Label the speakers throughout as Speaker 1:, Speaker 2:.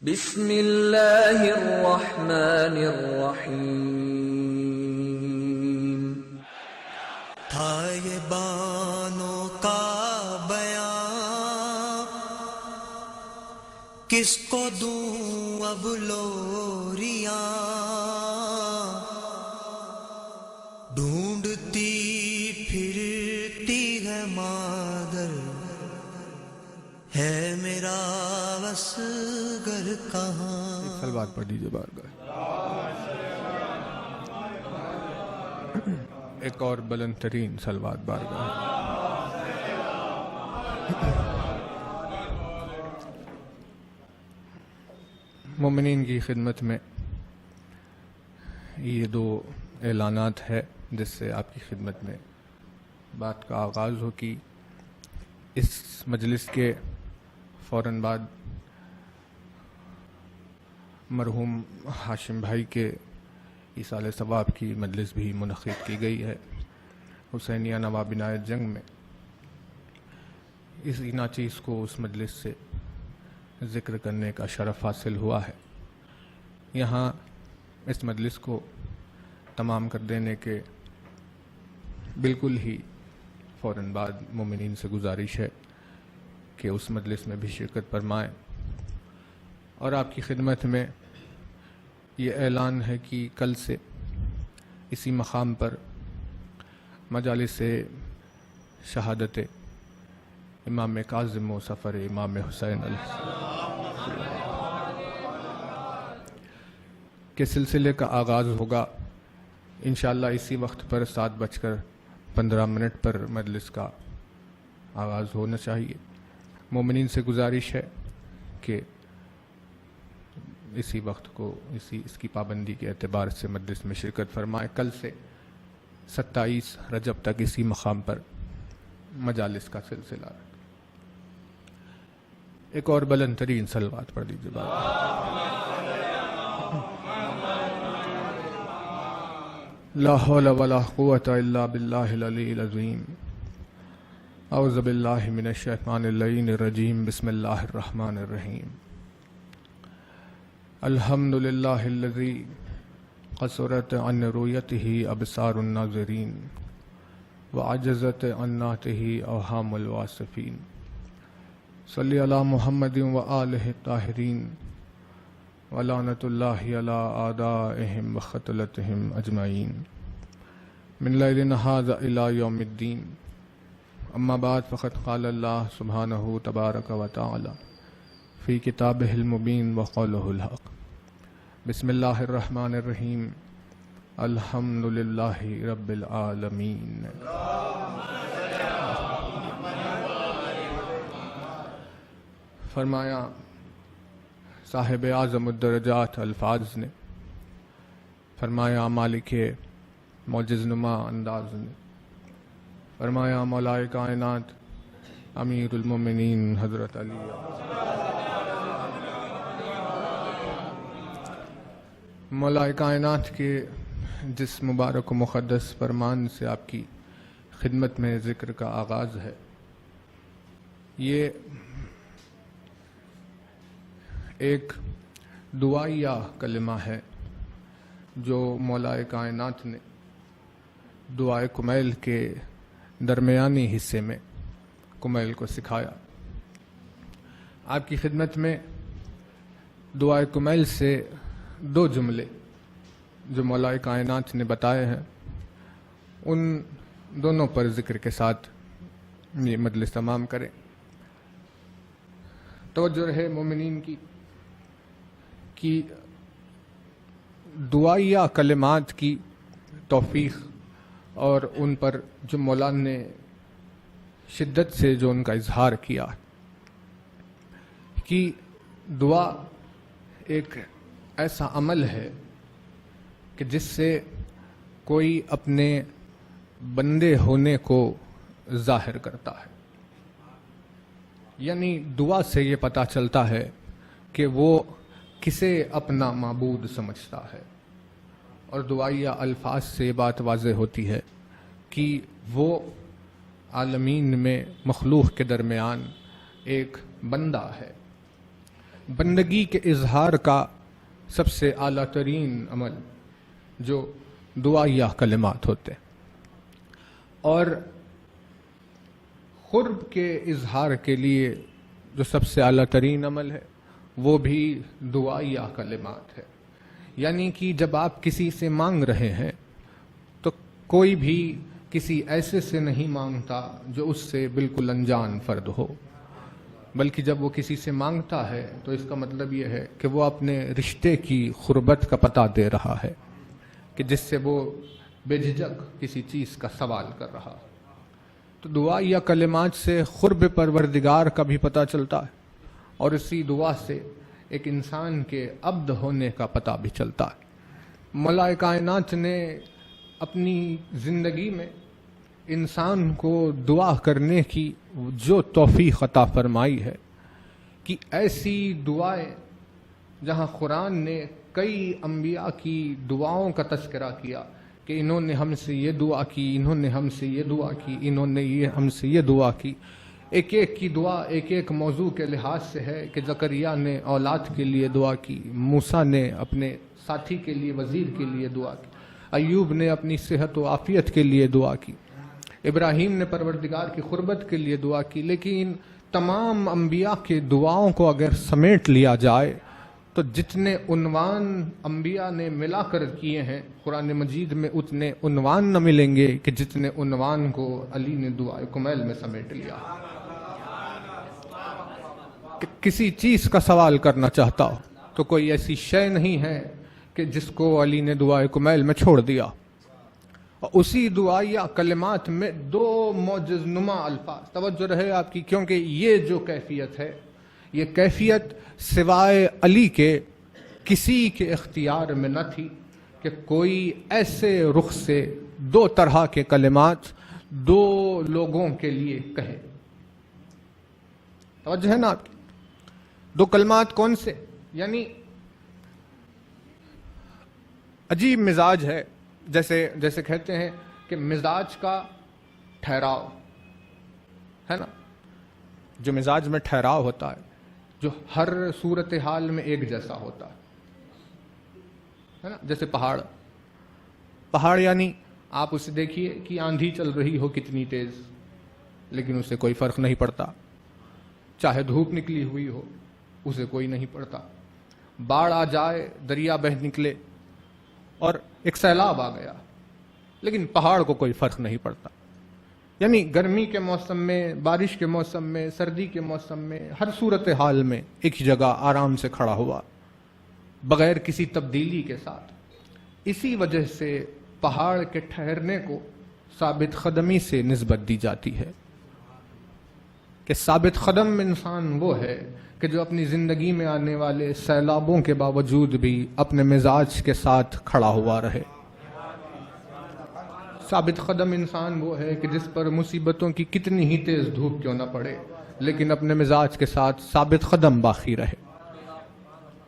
Speaker 1: بسم اللہ الرحمن الرحیم۔
Speaker 2: تھا یہ بانوں کا بیان، کس کو دوں اب لوریاں، ڈھونڈتی پھرتی ہے مادر، ہے میرا اصغر کہاں۔
Speaker 3: ایک سلوات پڑھ دیجیے بارگاہ، ایک اور بلند ترین سلوات بارگاہ۔ مومنین کی خدمت میں یہ دو اعلانات ہے جس سے آپ کی خدمت میں بات کا آغاز ہو کہ اس مجلس کے فوراً بعد مرحوم ہاشم بھائی کے ایصال ثواب کی مجلس بھی منعقد کی گئی ہے حسینیہ نواب عنایت جنگ میں۔ اس ناچیز کو اس مجلس سے ذکر کرنے کا شرف حاصل ہوا ہے۔ یہاں اس مجلس کو تمام کر دینے کے بالکل ہی فوراً بعد مومنین سے گزارش ہے کہ اس مجلس میں بھی شرکت فرمائیں، اور آپ کی خدمت میں یہ اعلان ہے کہ کل سے اسی مقام پر مجالس شہادت امام کاظم و سفر امام حسین علیہ السلام کے سلسلے کا آغاز ہوگا انشاءاللہ اسی وقت پر 7:15 پر مجلس کا آغاز ہونا چاہیے۔ مومنین سے گزارش ہے کہ اسی وقت کو اس کی پابندی کے اعتبار سے مجلس میں شرکت فرمائیں۔ کل سے 27 رجب تک اسی مقام پر مجالس کا سلسلہ۔ ایک اور بلند ترین صلوات پڑھ دیجیے بات۔ لا حول ولا قوة الا باللہ العلی العظیم۔ اعوذ باللہ من الشیطان اللعین الرجیم، بسم اللہ الرحمن الرحیم۔ الحمد للہ الذی قصرت عن رؤیتہ ابصار الناظرین وعجزت عن نعتہ اوہام الواصفین۔ صلی علی محمد وآلہ الطاہرین ولعنۃ اللہ علی اعدائہم وقتلتہم اجمعین من لیلنا ھذا الی یوم الدین۔ اما بعد فقد قال اللہ سبحانہ تبارک و تعالی فی کتابہ المبین وقولہ الحق۔ بسم اللہ الرحمن الرحیم، الحمد للہ رب العالمین۔ فرمایا صاحب اعظم الدرجات الفاظ نے، فرمایا مالک معجز نما انداز نے، فرمایا مولائے کائنات امیر المومنین حضرت علی مولائے کائنات کے جس مبارک و مقدس فرمان سے آپ کی خدمت میں ذکر کا آغاز ہے، یہ ایک دعائیہ کلمہ ہے جو مولائے کائنات نے دعائے کمیل کے درمیانی حصے میں کمیل کو سکھایا۔ آپ کی خدمت میں دعائے کمیل سے 2 جملے جو مولائے کائنات نے بتائے ہیں، ان دونوں پر ذکر کے ساتھ یہ مجلس تمام کریں۔ توجہ رہے مومنین کی دعائیہ کلمات کی توفیق اور ان پر جو مولا نے شدت سے جو ان کا اظہار کیا کہ دعا ایک ایسا عمل ہے کہ جس سے کوئی اپنے بندے ہونے کو ظاہر کرتا ہے، یعنی دعا سے یہ پتہ چلتا ہے کہ وہ کسے اپنا معبود سمجھتا ہے، اور دعائیہ الفاظ سے یہ بات واضح ہوتی ہے کہ وہ عالمین میں مخلوق کے درمیان ایک بندہ ہے۔ بندگی کے اظہار کا سب سے اعلیٰ ترین عمل جو دعائیہ کلمات ہوتے ہیں، اور قرب کے اظہار کے لیے جو سب سے اعلیٰ ترین عمل ہے وہ بھی دعائیہ کلمات ہے۔ یعنی کہ جب آپ کسی سے مانگ رہے ہیں تو کوئی بھی کسی ایسے سے نہیں مانگتا جو اس سے بالکل انجان فرد ہو، بلکہ جب وہ کسی سے مانگتا ہے تو اس کا مطلب یہ ہے کہ وہ اپنے رشتے کی قربت کا پتہ دے رہا ہے، کہ جس سے وہ بے جھجک کسی چیز کا سوال کر رہا ہے۔ تو دعا یا کلمات سے قرب پروردگار کا بھی پتہ چلتا ہے، اور اسی دعا سے ایک انسان کے عبد ہونے کا پتہ بھی چلتا ہے۔ مولا کائنات نے اپنی زندگی میں انسان کو دعا کرنے کی جو توفیق عطا فرمائی ہے کہ ایسی دعائیں جہاں قرآن نے کئی انبیاء کی دعاؤں کا تذکرہ کیا کہ انہوں نے ہم سے یہ دعا کی، انہوں نے ہم سے یہ دعا کی، انہوں نے ہم سے یہ دعا کی، ایک ایک کی دعا ایک ایک موضوع کے لحاظ سے ہے کہ زکریا نے اولاد کے لیے دعا کی، موسیٰ نے اپنے ساتھی کے لیے وزیر کے لیے دعا کی، ایوب نے اپنی صحت و عافیت کے لیے دعا کی، ابراہیم نے پروردگار کی قربت کے لیے دعا کی۔ لیکن تمام انبیاء کے دعاؤں کو اگر سمیٹ لیا جائے تو جتنے عنوان انبیاء نے ملا کر کیے ہیں قرآن مجید میں اتنے عنوان نہ ملیں گے کہ جتنے عنوان کو علی نے دعائے کمیل میں سمیٹ لیا۔ کہ کسی چیز کا سوال کرنا چاہتا ہو تو کوئی ایسی شے نہیں ہے کہ جس کو علی نے دعائے کمیل میں چھوڑ دیا۔ اور اسی دعائیہ کلمات میں دو معجز نما الفاظ، توجہ رہے آپ کی، کیونکہ یہ جو کیفیت ہے یہ کیفیت سوائے علی کے کسی کے اختیار میں نہ تھی کہ کوئی ایسے رخ سے دو طرح کے کلمات دو لوگوں کے لیے کہے۔ توجہ ہے نا آپ کی؟ دو کلمات کون سے؟ یعنی عجیب مزاج ہے، جیسے کہتے ہیں کہ مزاج کا ٹھہراؤ ہے نا، جو مزاج میں ٹھہراؤ ہوتا ہے جو ہر صورتحال میں ایک جیسا ہوتا ہے نا، جیسے پہاڑ یعنی آپ اسے دیکھیے کہ آندھی چل رہی ہو کتنی تیز لیکن اسے کوئی فرق نہیں پڑتا، چاہے دھوپ نکلی ہوئی ہو اسے کوئی نہیں پڑتا، باڑھ آ جائے، دریا بہہ نکلے اور ایک سیلاب آ گیا لیکن پہاڑ کو کوئی فرق نہیں پڑتا۔ یعنی گرمی کے موسم میں، بارش کے موسم میں، سردی کے موسم میں، ہر صورتحال میں ایک ہی جگہ آرام سے کھڑا ہوا بغیر کسی تبدیلی کے ساتھ۔ اسی وجہ سے پہاڑ کے ٹھہرنے کو ثابت قدمی سے نسبت دی جاتی ہے کہ ثابت قدم انسان وہ ہے کہ جو اپنی زندگی میں آنے والے سیلابوں کے باوجود بھی اپنے مزاج کے ساتھ کھڑا ہوا رہے۔ ثابت قدم انسان وہ ہے کہ جس پر مصیبتوں کی کتنی ہی تیز دھوپ کیوں نہ پڑے لیکن اپنے مزاج کے ساتھ ثابت قدم باقی رہے۔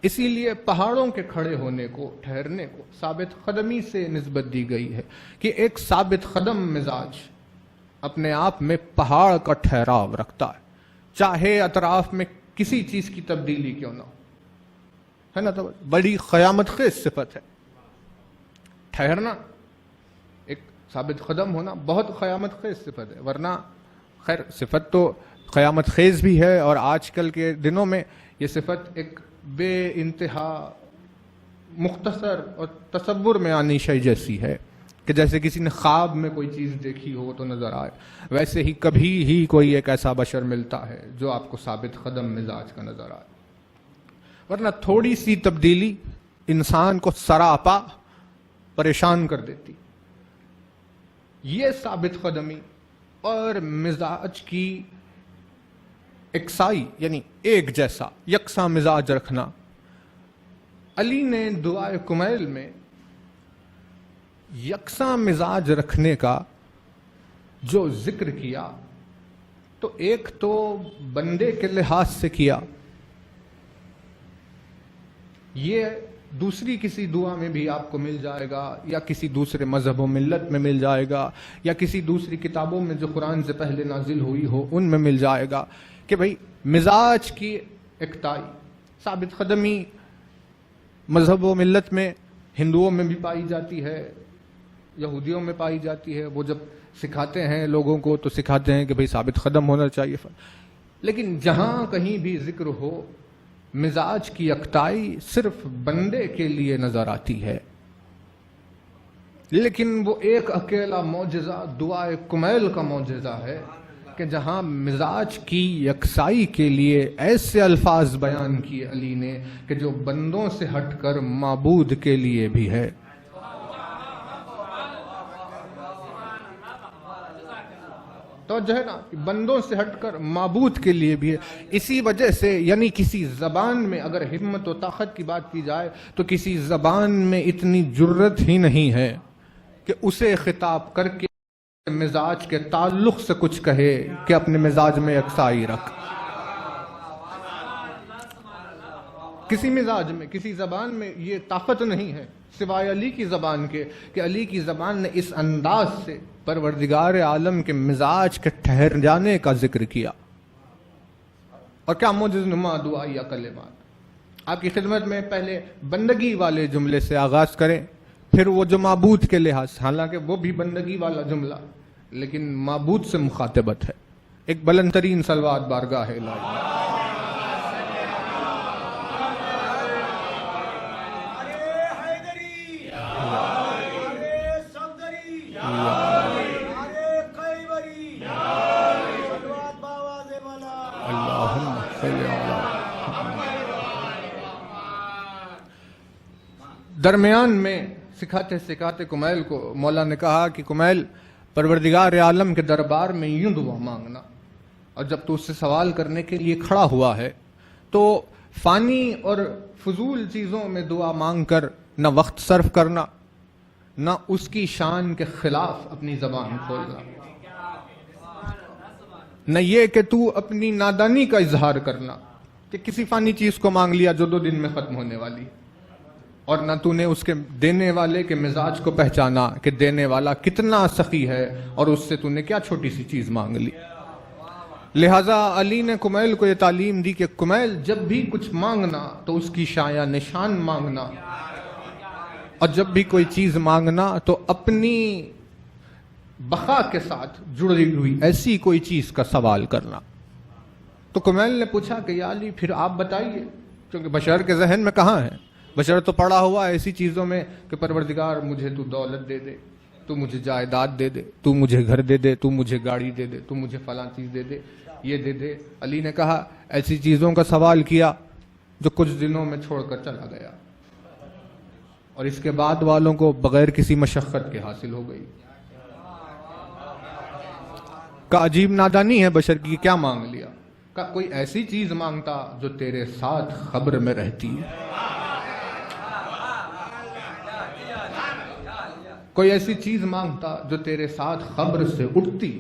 Speaker 3: اسی لیے پہاڑوں کے کھڑے ہونے کو، ٹھہرنے کو ثابت قدمی سے نسبت دی گئی ہے کہ ایک ثابت قدم مزاج اپنے آپ میں پہاڑ کا ٹھہراؤ رکھتا ہے، چاہے اطراف میں کسی چیز کی تبدیلی کیوں نہ ہو، ہے نا۔ تو بڑی قیامت خیز صفت ہے ٹھہرنا، ایک ثابت قدم ہونا بہت قیامت خیز صفت ہے، ورنہ خیر صفت تو قیامت خیز بھی ہے، اور آج کل کے دنوں میں یہ صفت ایک بے انتہا مختصر اور تصور میں آنی شے جیسی ہے کہ جیسے کسی نے خواب میں کوئی چیز دیکھی ہو تو نظر آئے، ویسے ہی کبھی ہی کوئی ایک ایسا بشر ملتا ہے جو آپ کو ثابت قدم مزاج کا نظر آئے، ورنہ تھوڑی سی تبدیلی انسان کو سراپا پریشان کر دیتی۔ یہ ثابت قدمی اور مزاج کی اکسائی یعنی ایک جیسا یکساں مزاج رکھنا، علی نے دعائے کمیل میں یکساں مزاج رکھنے کا جو ذکر کیا تو ایک تو بندے کے لحاظ سے کیا، یہ دوسری کسی دعا میں بھی آپ کو مل جائے گا، یا کسی دوسرے مذہب و ملت میں مل جائے گا، یا کسی دوسری کتابوں میں جو قرآن سے پہلے نازل ہوئی ہو ان میں مل جائے گا کہ بھئی مزاج کی اکتائی، ثابت قدمی مذہب و ملت میں ہندوؤں میں بھی پائی جاتی ہے، یہودیوں میں پائی جاتی ہے. وہ جب سکھاتے ہیں لوگوں کو تو سکھاتے ہیں کہ بھئی ثابت قدم ہونا چاہیے. لیکن جہاں کہیں بھی ذکر ہو مزاج کی یکتائی صرف بندے کے لیے نظر آتی ہے، لیکن وہ ایک اکیلا معجزہ دعائے کمیل کا معجزہ ہے کہ جہاں مزاج کی یکسائی کے لیے ایسے الفاظ بیان کیے علی نے کہ جو بندوں سے ہٹ کر معبود کے لیے بھی ہے. توجہ ہے نا، بندوں سے ہٹ کر معبود کے لیے بھی ہے. اسی وجہ سے یعنی کسی زبان میں اگر ہمت و طاقت کی بات کی جائے تو کسی زبان میں اتنی جرت ہی نہیں ہے کہ اسے خطاب کر کے مزاج کے تعلق سے کچھ کہے کہ اپنے مزاج میں یکسائی رکھ. کسی مزاج میں، کسی زبان میں یہ طاقت نہیں ہے سوائے علی کی زبان کے کہ علی کی زبان نے اس انداز سے پروردگار عالم کے مزاج کے ٹھہر جانے کا ذکر کیا. اور کیا معجز نما دعائیہ کلمات. آپ کی خدمت میں پہلے بندگی والے جملے سے آغاز کریں، پھر وہ جو معبود کے لحاظ، حالانکہ وہ بھی بندگی والا جملہ لیکن معبود سے مخاطبت ہے. ایک بلند ترین صلوات بارگاہ الہی. درمیان میں سکھاتے سکھاتے کمیل کو مولا نے کہا کہ کمیل، پروردگار عالم کے دربار میں یوں دعا مانگنا، اور جب تو اس سے سوال کرنے کے لیے کھڑا ہوا ہے تو فانی اور فضول چیزوں میں دعا مانگ کر نہ وقت صرف کرنا، نہ اس کی شان کے خلاف اپنی زبان کھولنا، نہ یہ کہ تو اپنی نادانی کا اظہار کرنا کہ کسی فانی چیز کو مانگ لیا جو 2 دن میں ختم ہونے والی، اور نہ تو نے اس کے دینے والے کے مزاج کو پہچانا کہ دینے والا کتنا سخی ہے اور اس سے تو نے کیا چھوٹی سی چیز مانگ لی. لہٰذا علی نے کمیل کو یہ تعلیم دی کہ کمیل، جب بھی کچھ مانگنا تو اس کی شایع نشان مانگنا، اور جب بھی کوئی چیز مانگنا تو اپنی بقا کے ساتھ جڑی ہوئی ایسی کوئی چیز کا سوال کرنا. تو کمیل نے پوچھا کہ یا علی پھر آپ بتائیے، کیونکہ بشر کے ذہن میں کہاں ہے، بشر تو پڑا ہوا ایسی چیزوں میں کہ پروردگار مجھے تو دولت دے دے، تو مجھے جائیداد دے دے، تو مجھے گھر دے دے، تو مجھے گاڑی دے دے، تو مجھے فلاں چیز دے دے، یہ دے دے. علی نے کہا ایسی چیزوں کا سوال کیا جو کچھ دنوں میں چھوڑ کر چلا گیا، اور اس کے بعد والوں کو بغیر کسی مشقت کے حاصل ہو گئی. کا عجیب نادانی ہے بشر کی، کیا مانگ لیا؟ کا کوئی ایسی چیز مانگتا جو تیرے ساتھ خبر میں رہتی ہے، کوئی ایسی چیز مانگتا جو تیرے ساتھ خبر سے اٹھتی،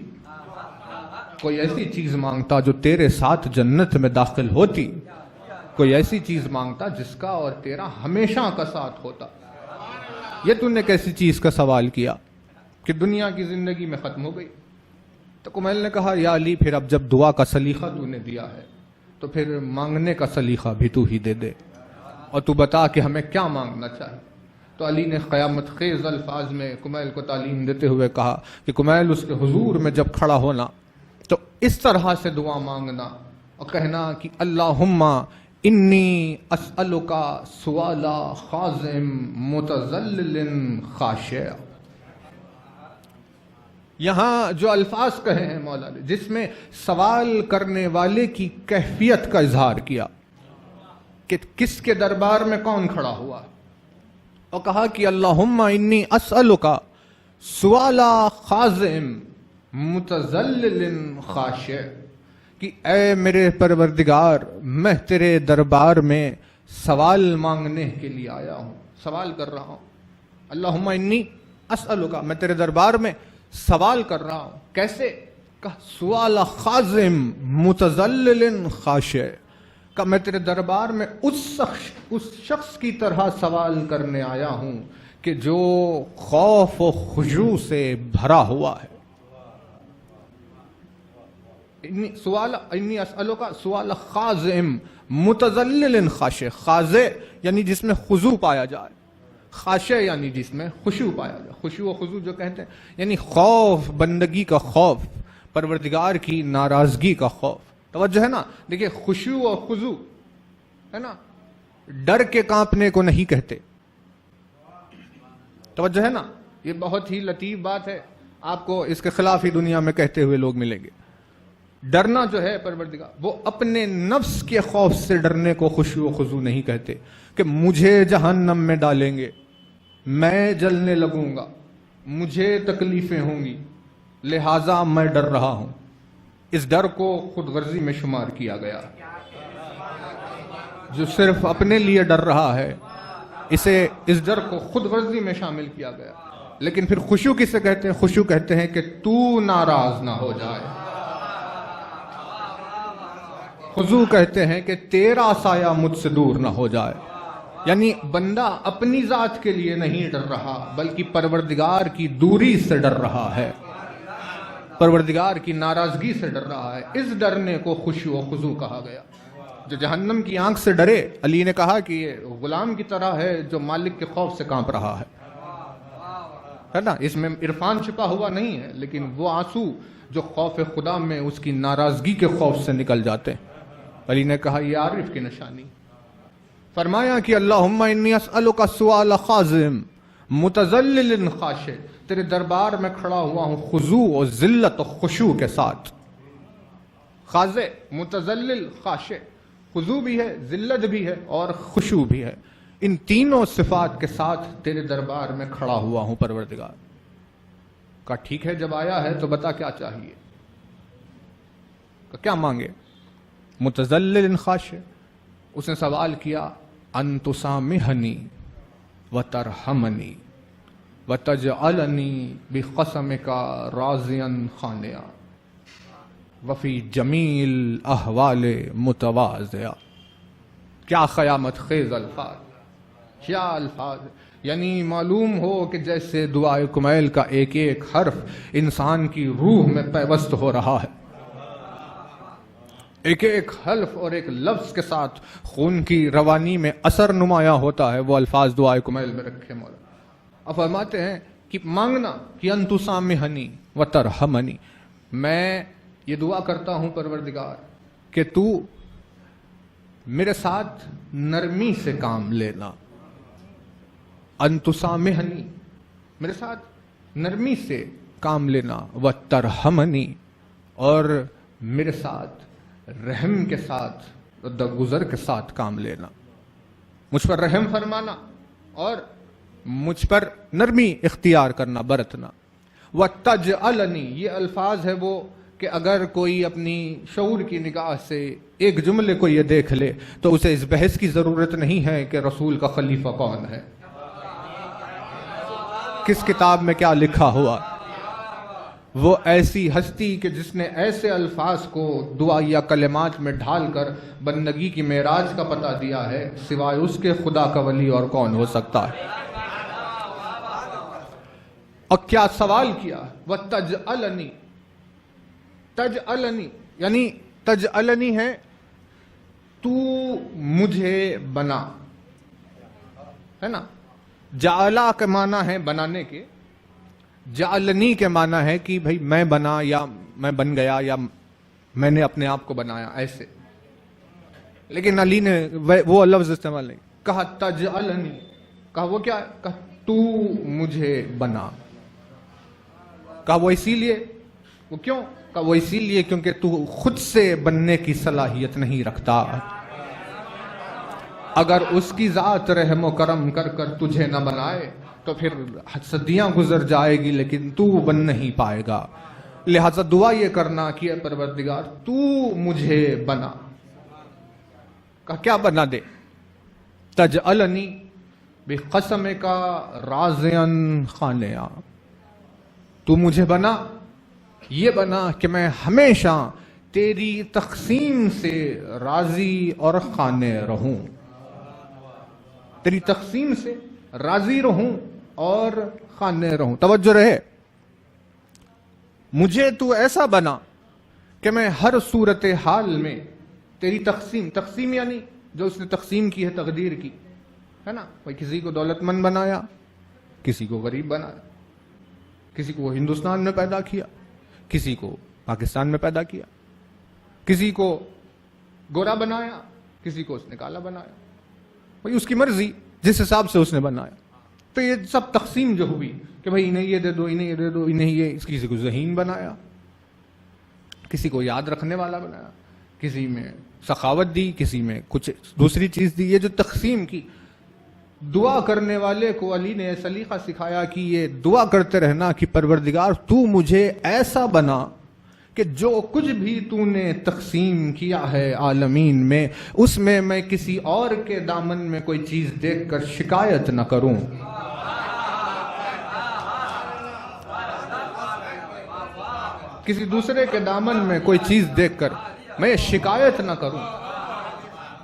Speaker 3: کوئی ایسی چیز مانگتا جو تیرے ساتھ جنت میں داخل ہوتی، کوئی ایسی چیز مانگتا جس کا اور تیرا ہمیشہ کا ساتھ ہوتا. یہ تو نے کیسی چیز کا سوال کیا کہ دنیا کی زندگی میں ختم ہو گئی؟ تو کمیل نے کہا یا علی پھر اب جب دعا کا سلیقہ تو نے دیا ہے تو پھر مانگنے کا سلیقہ بھی تو ہی دے دے، اور تو بتا کہ ہمیں کیا مانگنا چاہیے. تو علی نے قیامت خیز الفاظ میں کمیل کو تعلیم دیتے ہوئے کہا کہ کمیل، اس کے حضور میں جب کھڑا ہونا تو اس طرح سے دعا مانگنا اور کہنا کہ اللہم انی اسألک سوالا خازم متذلل خاشع. یہاں جو الفاظ کہے ہیں مولا نے، جس میں سوال کرنے والے کی کیفیت کا اظہار کیا کہ کس کے دربار میں کون کھڑا ہوا، اور کہا کہ اللہم انی اسألک سوالا خازم متذلل خاشع، کہ اے میرے پروردگار میں تیرے دربار میں سوال مانگنے کے لیے آیا ہوں، سوال کر رہا ہوں. اللہم انی اسألک، میں تیرے دربار میں سوال کر رہا ہوں. کیسے؟ کہ سوال خازم متذلل خاشع، کہ میں تیرے دربار میں اس شخص کی طرح سوال کرنے آیا ہوں کہ جو خوف و خشوع سے بھرا ہوا ہے. انی اسألک سوال خاضع متذلل خاشع. خاضع یعنی جس میں خضوع پایا جائے، خاشع یعنی جس میں خشوع پایا جائے. خشوع و خضوع جو کہتے ہیں یعنی خوف، بندگی کا خوف، پروردگار کی ناراضگی کا خوف. توجہ ہے نا. دیکھیں خشوع و خضوع ہے نا، ڈر کے کانپنے کو نہیں کہتے. توجہ ہے نا. یہ بہت ہی لطیف بات ہے، آپ کو اس کے خلاف ہی دنیا میں کہتے ہوئے لوگ ملیں گے. ڈرنا جو ہے پروردگار، وہ اپنے نفس کے خوف سے ڈرنے کو خشوع و خضوع نہیں کہتے کہ مجھے جہنم میں ڈالیں گے، میں جلنے لگوں گا، مجھے تکلیفیں ہوں گی، لہٰذا میں ڈر رہا ہوں. اس ڈر کو خود غرضی میں شمار کیا گیا. جو صرف اپنے لیے ڈر رہا ہے اسے، اس ڈر کو خود غرضی میں شامل کیا گیا. لیکن پھر خشوع کسے کہتے ہیں؟ خشوع کہتے ہیں کہ تو ناراض نہ ہو جائے. خضوع کہتے ہیں کہ تیرا سایہ مجھ سے دور نہ ہو جائے. یعنی بندہ اپنی ذات کے لیے نہیں ڈر رہا بلکہ پروردگار کی دوری سے ڈر رہا ہے، پروردگار کی ناراضگی سے ڈر رہا ہے. اس ڈرنے کو خشوع و خضوع کہا گیا. جو جہنم کی آنکھ سے ڈرے، علی نے کہا کہ یہ غلام کی طرح ہے جو مالک کے خوف سے کانپ رہا ہے نا. اس میں عرفان چھپا ہوا نہیں ہے، لیکن وہ آنسو جو خوف خدا میں اس کی ناراضگی کے خوف سے نکل جاتے ہیں. علی نے کہا یہ عارف کی نشانی. فرمایا کہ اللہم انی اسألک سوال خاضع متذلل خاشع. تیرے دربار میں کھڑا ہوا ہوں خضوع و ذلت و خشوع کے ساتھ. خاضع، متذلل، خاشع. خضوع بھی ہے، ذلت بھی ہے اور خشوع بھی ہے. ان تینوں صفات کے ساتھ تیرے دربار میں کھڑا ہوا ہوں پروردگار. کہا ٹھیک ہے، جب آیا ہے تو بتا کیا چاہیے. کیا مانگے؟ متذلل خاشع. اس نے سوال کیا ان تسامحنی وترحمنی وتجعلنی بقسمک راضیا خانعا وفی جمیل احوال متواضعا. کیا قیامت خیز الفاظ، کیا الفاظ. یعنی معلوم ہو کہ جیسے دعائے کمیل کا ایک ایک حرف انسان کی روح میں پیوست ہو رہا ہے، ایک ایک حرف اور ایک لفظ کے ساتھ خون کی روانی میں اثر نمایاں ہوتا ہے. وہ الفاظ دعائے کمیل میں رکھے مولا. اب فرماتے ہیں کہ مانگنا کہ ان تسامحنی وترحمنی. میں یہ دعا کرتا ہوں پروردگار کہ تو میرے ساتھ نرمی سے کام لینا. ان تسامحنی، میرے ساتھ نرمی سے کام لینا. وترحمنی، اور میرے ساتھ رحم کے ساتھ، درگزر کے ساتھ کام لینا. مجھ پر رحم فرمانا اور مجھ پر نرمی اختیار کرنا، برتنا. وَتَجْعَلَنِي، یہ الفاظ ہے وہ کہ اگر کوئی اپنی شعور کی نگاہ سے ایک جملے کو یہ دیکھ لے تو اسے اس بحث کی ضرورت نہیں ہے کہ رسول کا خلیفہ کون ہے، کس کتاب میں کیا لکھا ہوا. وہ ایسی ہستی کہ جس نے ایسے الفاظ کو دعائیہ کلمات میں ڈھال کر بندگی کی معراج کا پتہ دیا ہے، سوائے اس کے خدا کا ولی اور کون ہو سکتا ہے. اور کیا سوال کیا؟ وَتَجْعَلَنِي، تجعلنی یعنی تجعلنی ہے تو مجھے بنا، ہے نا. جعلا کے معنی ہے بنانے کے، جعلنی کے معنی ہے کہ بھئی میں بنا یا میں بن گیا یا میں نے اپنے آپ کو بنایا، ایسے. لیکن علی نے وہ لفظ استعمال نہیں کہا. تجعلنی کہا وہ کیا ہے؟ کہا تو مجھے بنا. کہا وہ اسی لیے، وہ کیوں؟ کہا وہ اسی لیے کیونکہ تو خود سے بننے کی صلاحیت نہیں رکھتا. اگر اس کی ذات رحم و کرم کر کر تجھے نہ بنائے تو پھر صدیاں گزر جائے گی لیکن تو بن نہیں پائے گا. لہذا دعا یہ کرنا کہ اے پروردگار تو مجھے بنا. کہا کیا بنا دے؟ تجعلنی بقسمک راضیا خانعا. تو مجھے بنا، یہ بنا کہ میں ہمیشہ تیری تقسیم سے راضی اور خانے رہوں، تیری تقسیم سے راضی رہوں اور خانے رہوں. توجہ رہے، مجھے تو ایسا بنا کہ میں ہر صورت حال میں تیری تقسیم یعنی جو اس نے تقسیم کی ہے تقدیر کی ہے نا، کوئی کسی کو دولت مند بنایا، کسی کو غریب بنایا، کسی کو ہندوستان میں پیدا کیا، کسی کو پاکستان میں پیدا کیا، کسی کو گورا بنایا، کسی کو اس نے کالا بنایا، بھائی اس کی مرضی جس حساب سے اس نے بنایا۔ تو یہ سب تقسیم جو ہوئی کہ بھائی انہیں یہ دے دو، انہیں یہ دے دو، انہیں یہ، کسی کو ذہین بنایا، کسی کو یاد رکھنے والا بنایا، کسی میں سخاوت دی، کسی میں کچھ دوسری چیز دی۔ یہ جو تقسیم کی، دعا کرنے والے کو علی نے سلیقہ سکھایا کہ یہ دعا کرتے رہنا کہ پروردگار تو مجھے ایسا بنا کہ جو کچھ بھی تو نے تقسیم کیا ہے عالمین میں، اس میں میں کسی اور کے دامن میں کوئی چیز دیکھ کر شکایت نہ کروں، کسی دوسرے کے دامن میں کوئی چیز دیکھ کر میں شکایت نہ کروں،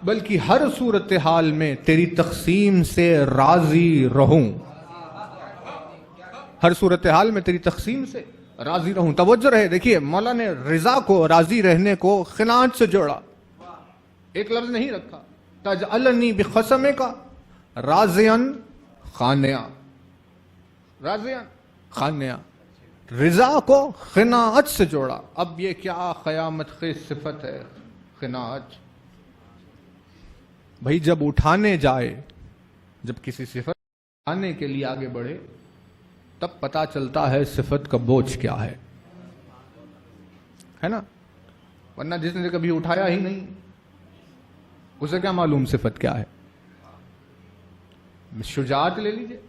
Speaker 3: بلکہ ہر صورتحال میں تیری تقسیم سے راضی رہوں، ہر صورتحال میں تیری تقسیم سے راضی رہوں۔ توجہ رہے، دیکھیے مولا نے رضا کو، راضی رہنے کو قناعت سے جوڑا، ایک لفظ نہیں رکھا، تجعلنی بقسمک راضیا قانعا، راضیا قانعا، رضا کو قناعت سے جوڑا۔ اب یہ کیا قیامت خیز صفت ہے قناعت؟ بھائی جب اٹھانے جائے، جب کسی صفت اٹھانے کے لیے آگے بڑھے تب پتا چلتا ہے صفت کا بوجھ کیا ہے نا، ورنہ جس نے کبھی اٹھایا ہی نہیں اسے کیا معلوم صفت کیا ہے۔ شجاعت لے لیجئے،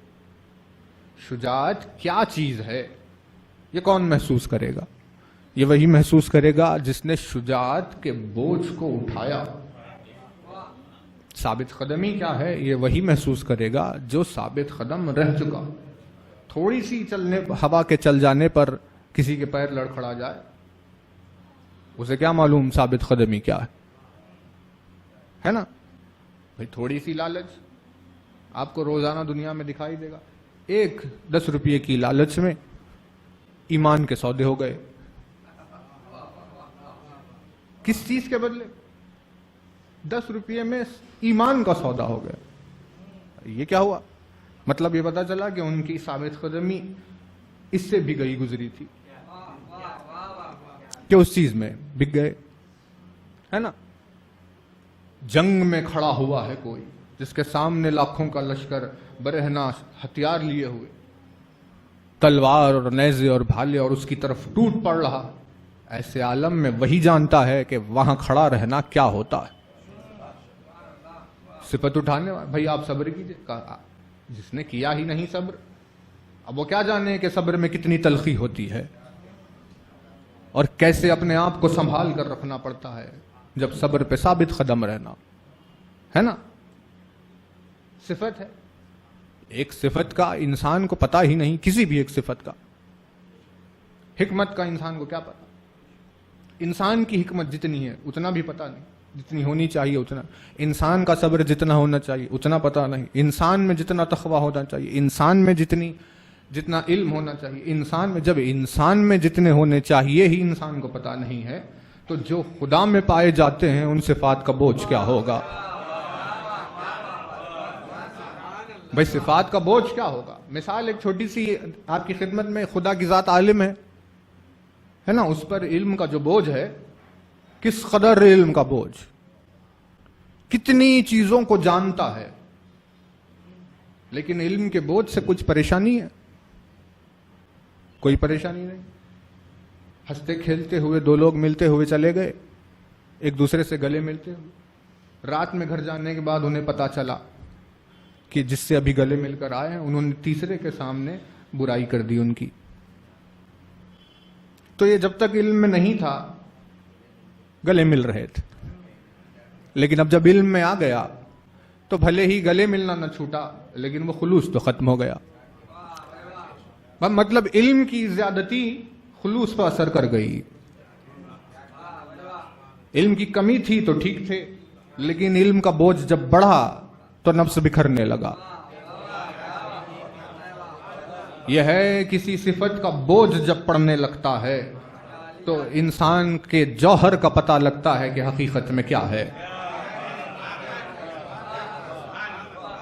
Speaker 3: شجاعت کیا چیز ہے یہ کون محسوس کرے گا؟ یہ وہی محسوس کرے گا جس نے شجاعت کے بوجھ کو اٹھایا۔ ثابت قدمی کیا ہے یہ وہی محسوس کرے گا جو ثابت قدم رہ چکا۔ تھوڑی سی چلنے، ہوا کے چل جانے پر کسی کے پیر لڑکھڑا جائے، اسے کیا معلوم ثابت قدمی کیا ہے نا؟ بھائی تھوڑی سی لالچ آپ کو روزانہ دنیا میں دکھائی دے گا، ایک 10 روپے کی لالچ میں ایمان کے سودے ہو گئے۔ کس چیز کے بدلے؟ 10 روپے میں ایمان کا سودا ہو گیا۔ یہ کیا ہوا؟ مطلب یہ پتا چلا کہ ان کی ثابت قدمی اس سے بھی گئی گزری تھی کہ اس چیز میں بک گئے، ہے نا؟ جنگ میں کھڑا ہوا ہے کوئی جس کے سامنے لاکھوں کا لشکر برہنہ ہتھیار لیے ہوئے، تلوار اور نیزے اور بھالے، اور اس کی طرف ٹوٹ پڑ رہا، ایسے عالم میں وہی جانتا ہے کہ وہاں کھڑا رہنا کیا ہوتا ہے۔ صفت اٹھانے والا، بھائی آپ صبر کیجئے، جس نے کیا ہی نہیں صبر، اب وہ کیا جانے کہ صبر میں کتنی تلخی ہوتی ہے اور کیسے اپنے آپ کو سنبھال کر رکھنا پڑتا ہے جب صبر پہ ثابت قدم رہنا ہے نا۔ صفت ہے، ایک صفت کا انسان کو پتہ ہی نہیں، کسی بھی ایک صفت کا، حکمت کا انسان کو کیا پتا؟ انسان کی حکمت جتنی ہے اتنا بھی پتہ نہیں، جتنی ہونی چاہیے اتنا، انسان کا صبر جتنا ہونا چاہیے اتنا پتہ نہیں، انسان میں جتنا تقویٰ ہونا چاہیے، انسان میں جتنا علم ہونا چاہیے، انسان میں، جب انسان میں جتنے ہونے چاہیے ہی انسان کو پتہ نہیں ہے تو جو خدا میں پائے جاتے ہیں ان صفات کا بوجھ کیا ہوگا؟ بھائی صفات کا بوجھ کیا ہوگا؟ مثال ایک چھوٹی سی آپ کی خدمت میں، خدا کی ذات عالم ہے نا، اس پر علم کا جو بوجھ ہے، کس قدر علم کا بوجھ، کتنی چیزوں کو جانتا ہے، لیکن علم کے بوجھ سے کچھ پریشانی ہے؟ کوئی پریشانی نہیں۔ ہنستے کھیلتے ہوئے دو لوگ ملتے ہوئے چلے گئے، ایک دوسرے سے گلے ملتے ہوئے، رات میں گھر جانے کے بعد انہیں پتا چلا کہ جس سے ابھی گلے مل کر آئے ہیں انہوں نے تیسرے کے سامنے برائی کر دی ان کی۔ تو یہ جب تک علم میں نہیں تھا گلے مل رہے تھے، لیکن اب جب علم میں آ گیا تو بھلے ہی گلے ملنا نہ چھوٹا لیکن وہ خلوص تو ختم ہو گیا۔ مطلب علم کی زیادتی خلوص پر اثر کر گئی۔ علم کی کمی تھی تو ٹھیک تھے، لیکن علم کا بوجھ جب بڑھا تو نفس بکھرنے لگا۔ یہ ہے کسی صفت کا بوجھ جب پڑنے لگتا ہے تو انسان کے جوہر کا پتہ لگتا ہے کہ حقیقت میں کیا ہے.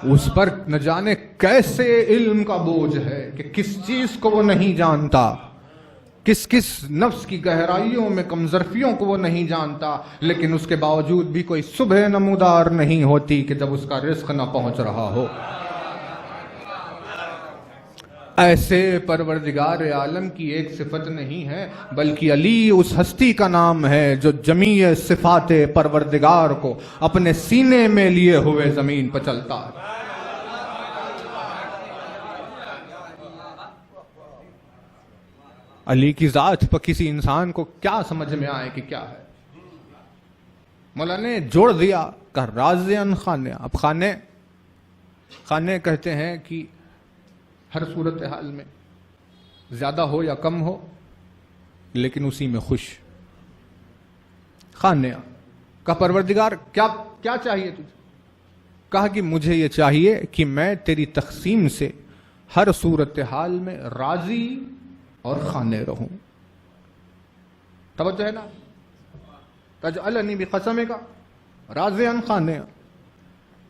Speaker 3: اس پر نہ جانے کیسے علم کا بوجھ ہے کہ کس چیز کو وہ نہیں جانتا، کس کس نفس کی گہرائیوں میں کمزرفیوں کو وہ نہیں جانتا، لیکن اس کے باوجود بھی کوئی صبح نمودار نہیں ہوتی کہ جب اس کا رزق نہ پہنچ رہا ہو. ایسے پروردگار عالم کی ایک صفت نہیں ہے، بلکہ علی اس ہستی کا نام ہے جو جمیع صفات پروردگار کو اپنے سینے میں لیے ہوئے زمین پر چلتا ہے. علی کی ذات پر کسی انسان کو کیا سمجھ میں آئے کہ کیا ہے. مولا نے جوڑ دیا کہ رازیاً خانے. اب خانے کہتے ہیں کہ ہر صورتحال میں زیادہ ہو یا کم ہو لیکن اسی میں خوش. خانے کا پروردگار کیا چاہیے تجھے؟ کہا کہ مجھے یہ چاہیے کہ میں تیری تقسیم سے ہر صورتحال میں راضی اور خانے رہوں. توجہ ہے نا؟ تجعلنی بقسمک راضیاً خانیا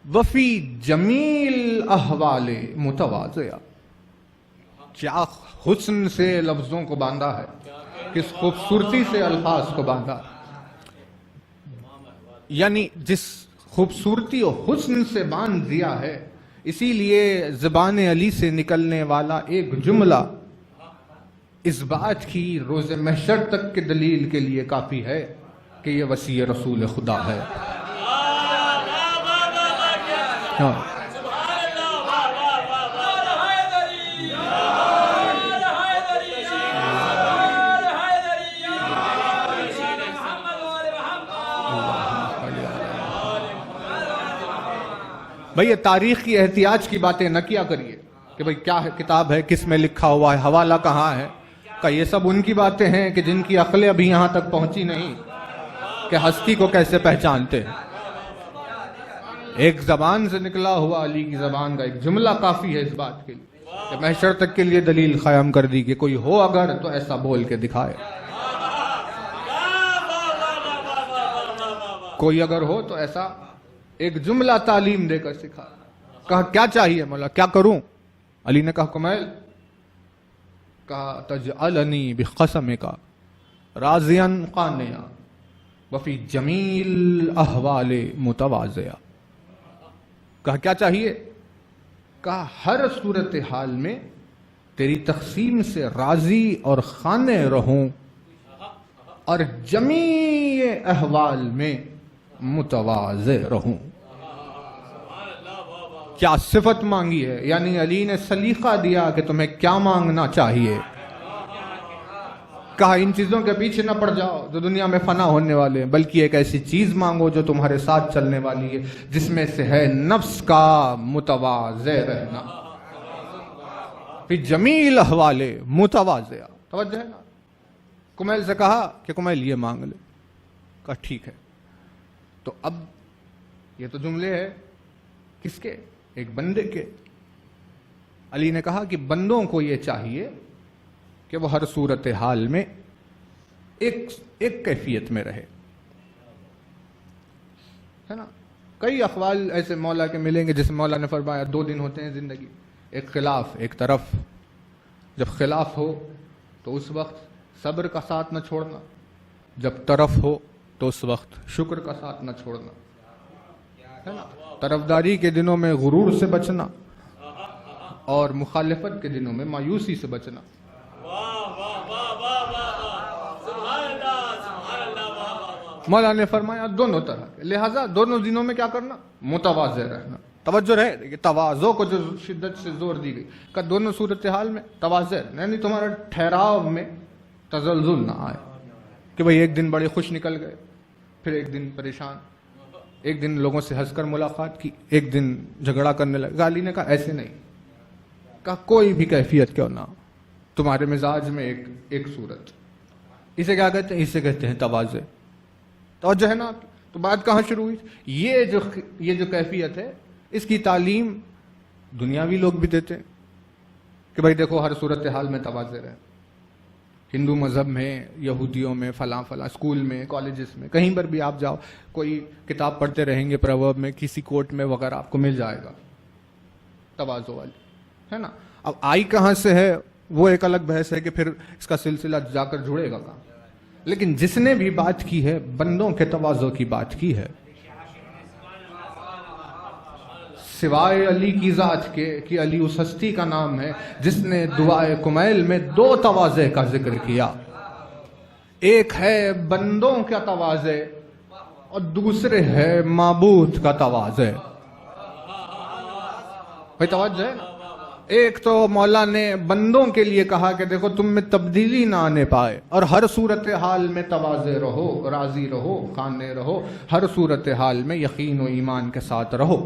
Speaker 3: وفی جمیل احوال متواضعہ. کیا حسن سے لفظوں کو باندھا ہے، کس خوبصورتی سے الفاظ کو باندھا. یعنی جس خوبصورتی اور حسن سے باندھ دیا ہے، اسی لیے زبان علی سے نکلنے والا ایک جملہ اس بات کی روز محشر تک کے دلیل کے لیے کافی ہے کہ یہ وصی رسول خدا ہے. بھئی یہ تاریخ کی احتیاج کی باتیں نہ کیا کریے کہ بھئی کیا ہے کتاب ہے، کس میں لکھا ہوا ہے، حوالہ کہاں ہے. کہ یہ سب ان کی باتیں ہیں کہ جن کی عقلیں ابھی یہاں تک پہنچی نہیں کہ ہستی کو کیسے پہچانتے ہیں. ایک زبان سے نکلا ہوا علی کی زبان کا ایک جملہ کافی ہے اس بات کے لیے کہ محشر تک کے لیے دلیل قائم کر دی کہ کوئی ہو اگر تو ایسا بول کے دکھائے. کوئی اگر ہو تو ایسا ایک جملہ تعلیم دے کر سکھا. کہا کیا چاہیے مولا، کیا کروں؟ علی نے کہا کمیل، کہا تجعلنی بقسمک راضیاً قانعا وفی جمیل احوال متواضعا. کہا کیا چاہیے؟ کہا ہر صورتحال میں تیری تقسیم سے راضی اور خانے رہوں اور جمیع احوال میں متواضع رہوں. کیا صفت مانگی ہے؟ یعنی علی نے سلیقہ دیا کہ تمہیں کیا مانگنا چاہیے. کہا ان چیزوں کے پیچھے نہ پڑ جاؤ جو دنیا میں فنا ہونے والے ہیں، بلکہ ایک ایسی چیز مانگو جو تمہارے ساتھ چلنے والی ہے، جس میں سے ہے نفس کا متواضع رہنا. پھر جمیل احوال متواضع. توجہ ہے نا؟ کمیل سے کہا کہ کمیل یہ مانگ لے. کہا ٹھیک ہے. تو اب یہ تو جملے ہے کس کے؟ ایک بندے کے. علی نے کہا کہ بندوں کو یہ چاہیے کہ وہ ہر صورتحال میں ایک کیفیت میں رہے. ہے نا؟ کئی اقوال ایسے مولا کے ملیں گے جس میں مولا نے فرمایا 2 دن ہوتے ہیں زندگی، ایک خلاف ایک طرف. جب خلاف ہو تو اس وقت صبر کا ساتھ نہ چھوڑنا، جب طرف ہو تو اس وقت شکر کا ساتھ نہ چھوڑنا. ہے نا؟ طرفداری کے دنوں میں غرور سے بچنا اور مخالفت کے دنوں میں مایوسی سے بچنا. مولا نے فرمایا دونوں طرح کے، لہذا دونوں دنوں میں کیا کرنا؟ متواضع رہنا. توجہ رہے، تواضع کو جو شدت سے زور دی گئی کہ دونوں صورتحال میں تواضع، یعنی تمہارا ٹھہراؤ میں تزلزل نہ آئے کہ بھئی ایک دن بڑے خوش نکل گئے، پھر ایک دن پریشان، ایک دن لوگوں سے ہنس کر ملاقات کی، ایک دن جھگڑا کرنے لگے. علی نے کہا ایسے نہیں. کہا کوئی بھی کیفیت کیوں نہ ہو، تمہارے مزاج میں ایک صورت. اسے کیا کہتے ہیں؟ اسے کہتے ہیں تواضع. توجہ ہے نا؟ تو بات کہاں شروع ہوئی؟ یہ جو کیفیت ہے اس کی تعلیم دنیاوی لوگ بھی دیتے ہیں کہ بھائی دیکھو ہر صورتحال میں تواضع رہے. ہندو مذہب میں، یہودیوں میں، فلاں فلاں اسکول میں، کالجز میں، کہیں پر بھی آپ جاؤ، کوئی کتاب پڑھتے رہیں گے پروورب میں، کسی کوٹ میں وغیرہ آپ کو مل جائے گا تواضع والی، ہے نا. اب آئی کہاں سے ہے وہ ایک الگ بحث ہے کہ پھر اس کا سلسلہ جا کر جڑے گا کہاں. لیکن جس نے بھی بات کی ہے بندوں کے تواضع کی بات کی ہے، سوائے علی کی ذات کے کہ علی اس ہستی کا نام ہے جس نے دعائے کمیل میں 2 تواضع کا ذکر کیا. ایک ہے بندوں کا تواضع اور دوسرے ہے معبود کا تواضع. بھائی توجہ ہے نا. ایک تو مولا نے بندوں کے لیے کہا کہ دیکھو تم میں تبدیلی نہ آنے پائے اور ہر صورتحال میں تواضع رہو، راضی رہو، خانے رہو، ہر صورتحال میں یقین و ایمان کے ساتھ رہو،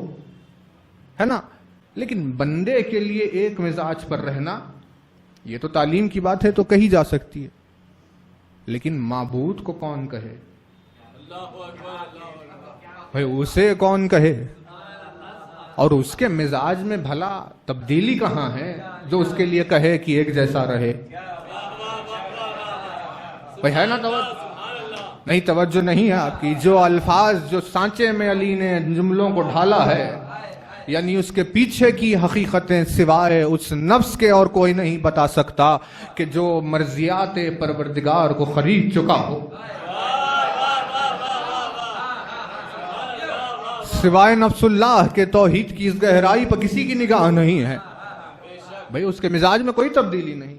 Speaker 3: ہے نا. لیکن بندے کے لیے ایک مزاج پر رہنا یہ تو تعلیم کی بات ہے تو کہی جا سکتی ہے، لیکن معبود کو کون کہے بھائی، اسے کون کہے؟ اور اس کے مزاج میں بھلا تبدیلی کہاں ہے جو اس کے لیے کہے کہ ایک جیسا رہے؟ بھائی ہے نا توجہ؟ نہیں توجہ نہیں ہے آپ کی. جو الفاظ جو سانچے میں علی نے جملوں کو ڈھالا ہے، یعنی اس کے پیچھے کی حقیقتیں سوائے اس نفس کے اور کوئی نہیں بتا سکتا کہ جو مرضیات پروردگار کو خرید چکا ہو. سوائے نفس اللہ کے توحید کی اس گہرائی پر کسی کی نگاہ نہیں ہے. بھئی اس کے مزاج میں کوئی تبدیلی نہیں،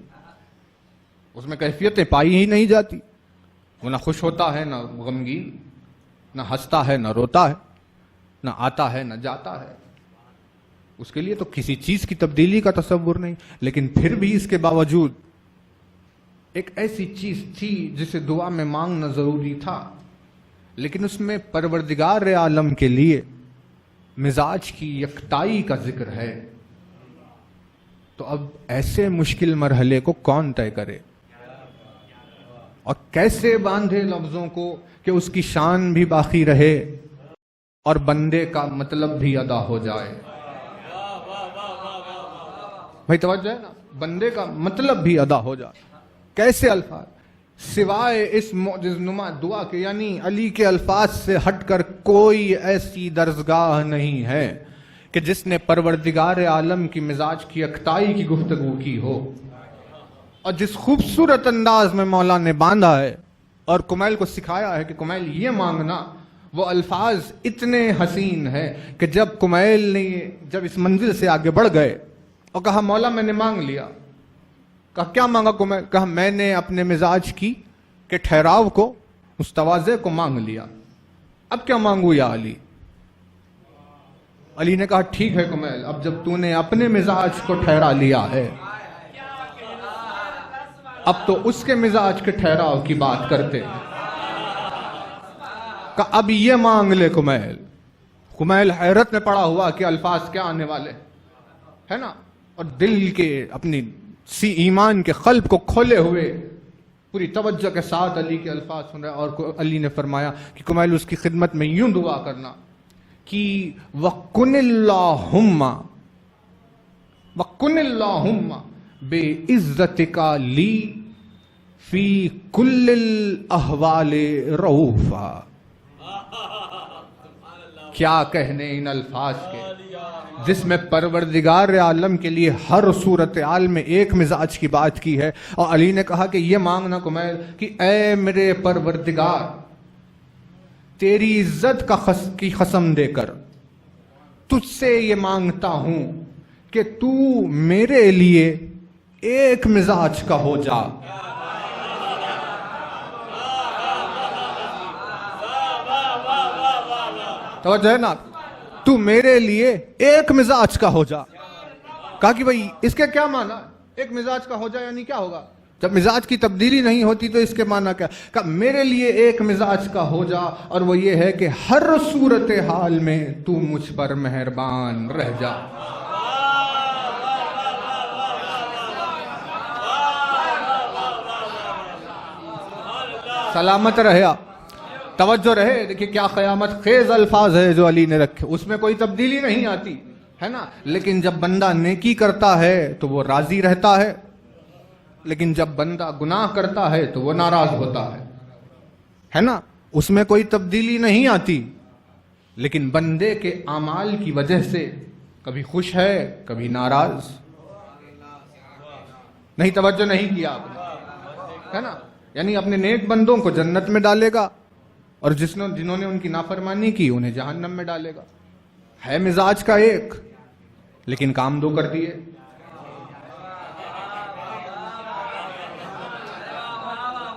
Speaker 3: اس میں کیفیتیں پائی ہی نہیں جاتی. وہ نہ خوش ہوتا ہے، نہ غمگین، نہ ہنستا ہے، نہ روتا ہے، نہ آتا ہے، نہ جاتا ہے. اس کے لیے تو کسی چیز کی تبدیلی کا تصور نہیں. لیکن پھر بھی اس کے باوجود ایک ایسی چیز تھی جسے دعا میں مانگنا ضروری تھا، لیکن اس میں پروردگار عالم کے لیے مزاج کی یکتائی کا ذکر ہے. تو اب ایسے مشکل مرحلے کو کون طے کرے اور کیسے باندھے لفظوں کو کہ اس کی شان بھی باقی رہے اور بندے کا مطلب بھی ادا ہو جائے. بھائی توجہ ہے نا، بندے کا مطلب بھی ادا ہو جائے. کیسے الفاظ سوائے اس معجز نما دعا کے، یعنی علی کے الفاظ سے ہٹ کر کوئی ایسی درسگاہ نہیں ہے کہ جس نے پروردگار عالم کی مزاج کی یکتائی کی گفتگو کی ہو. اور جس خوبصورت انداز میں مولا نے باندھا ہے اور کمیل کو سکھایا ہے کہ کمیل یہ مانگنا، وہ الفاظ اتنے حسین ہیں کہ جب کمیل نے جب اس منزل سے آگے بڑھ گئے اور کہا مولا میں نے مانگ لیا، کہا کیا مانگا کمیل؟ کہا میں نے اپنے مزاج کی کہ ٹھہراؤ کو، اس تواضع کو مانگ لیا، اب کیا مانگو یا علی؟ علی نے کہا ٹھیک ہے کمیل، اب جب تو نے اپنے مزاج کو ٹھہرا لیا ہے، اب تو اس کے مزاج کے ٹھہراؤ کی بات کرتے ہیں. کہ اب یہ مانگ لے کمیل. کمیل حیرت میں پڑا ہوا کہ الفاظ کیا آنے والے، ہے نا، اور دل کے اپنی ایمان کے قلب کو کھولے ہوئے پوری توجہ کے ساتھ علی کے الفاظ سن رہے. اور علی نے فرمایا کہ کمیل اس کی خدمت میں یوں دعا کرنا کہ وَقُنِ اللَّهُمَّ بِعِزَّتِكَ لِي فِي كُلِّ الْأَحْوَالِ رَؤُوفًا. کیا کہنے ان الفاظ کے جس میں پروردگار عالم کے لیے ہر صورتحال میں ایک مزاج کی بات کی ہے. اور علی نے کہا کہ یہ مانگنا کمیل کہ اے میرے پروردگار، تیری عزت کی قسم دے کر تجھ سے یہ مانگتا ہوں کہ تو میرے لیے ایک مزاج کا ہو جا. توجہ ہے نا، تو میرے لیے ایک مزاج کا ہو جا. کہا کہ بھئی اس کے کیا معنی؟ ایک مزاج کا ہو جا یعنی کیا ہوگا؟ جب مزاج کی تبدیلی نہیں ہوتی تو اس کے معنی کیا؟ کہ میرے لیے ایک مزاج کا ہو جا، اور وہ یہ ہے کہ ہر صورتحال میں تو مجھ پر مہربان رہ جا. سلامت رہے، توجہ رہے. دیکھیں کیا قیامت خیز الفاظ ہے جو علی نے رکھے، اس میں کوئی تبدیلی نہیں آتی ہے نا. لیکن جب بندہ نیکی کرتا ہے تو وہ راضی رہتا ہے، لیکن جب بندہ گناہ کرتا ہے تو وہ ناراض ہوتا ہے نا، اس میں کوئی تبدیلی نہیں آتی، لیکن بندے کے اعمال کی وجہ سے کبھی خوش ہے کبھی ناراض۔ نہیں توجہ نہیں کیا آپ نے، ہے نا؟ یعنی اپنے نیک بندوں کو جنت میں ڈالے گا اور جنہوں نے ان کی نافرمانی کی انہیں جہنم میں ڈالے گا۔ ہے مزاج کا ایک لیکن کام دو کر دیے۔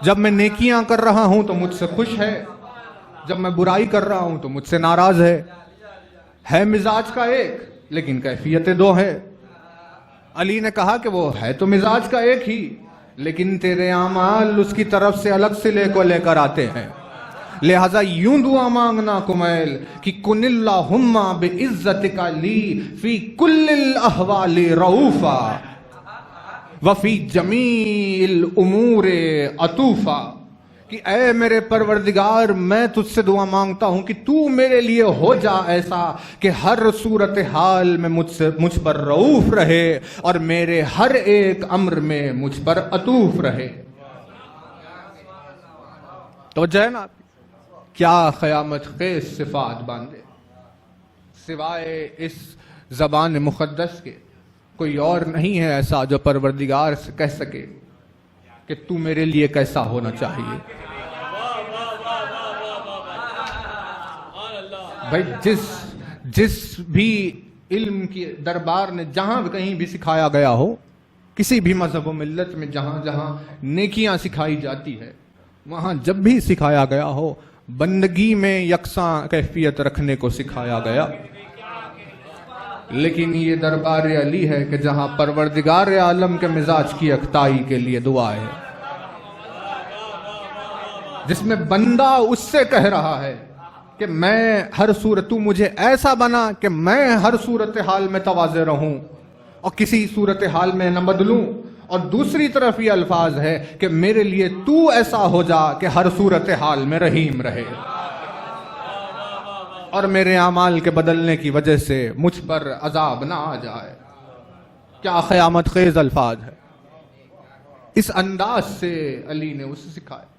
Speaker 3: جب میں نیکیاں کر رہا ہوں تو مجھ سے خوش ہے، جب میں برائی کر رہا ہوں تو مجھ سے ناراض ہے مزاج کا ایک لیکن کیفیتیں دو ہے۔ علی نے کہا کہ وہ ہے تو مزاج کا ایک ہی، لیکن تیرے اعمال اس کی طرف سے الگ سے لے کر آتے ہیں، لہذا یوں دعا مانگنا کمیل کہ کن اللہم بعزتک لی فی کل الاحوال رؤوفا وفی جمیع الامور عطوفا، کہ اے میرے پروردگار میں تجھ سے دعا مانگتا ہوں کہ تو میرے لیے ہو جا ایسا کہ ہر صورتحال میں مجھ پر رؤوف رہے اور میرے ہر ایک امر میں مجھ پر عطوف رہے۔ توجہ ہے نا؟ کیا قیامت خیز صفات باندھے، سوائے اس زبان مقدس کے کوئی اور نہیں ہے ایسا جو پروردگار سے کہہ سکے کہ تو میرے لیے کیسا ہونا چاہیے۔ بھائی جس بھی علم کی دربار نے جہاں کہیں بھی سکھایا گیا ہو، کسی بھی مذہب و ملت میں جہاں نیکیاں سکھائی جاتی ہے، وہاں جب بھی سکھایا گیا ہو بندگی میں یکساں کیفیت رکھنے کو سکھایا گیا، لیکن یہ دربار علی ہے کہ جہاں پروردگار عالم کے مزاج کی اکتائی کے لیے دعا ہے، جس میں بندہ اس سے کہہ رہا ہے کہ میں ہر صورت تو مجھے ایسا بنا کہ میں ہر صورتحال میں تواضع رہوں اور کسی صورتحال میں نہ بدلوں، اور دوسری طرف یہ الفاظ ہے کہ میرے لیے تو ایسا ہو جا کہ ہر صورتحال میں رحیم رہے اور میرے اعمال کے بدلنے کی وجہ سے مجھ پر عذاب نہ آ جائے۔ کیا قیامت خیز الفاظ ہے۔ اس انداز سے علی نے اسے سکھایا،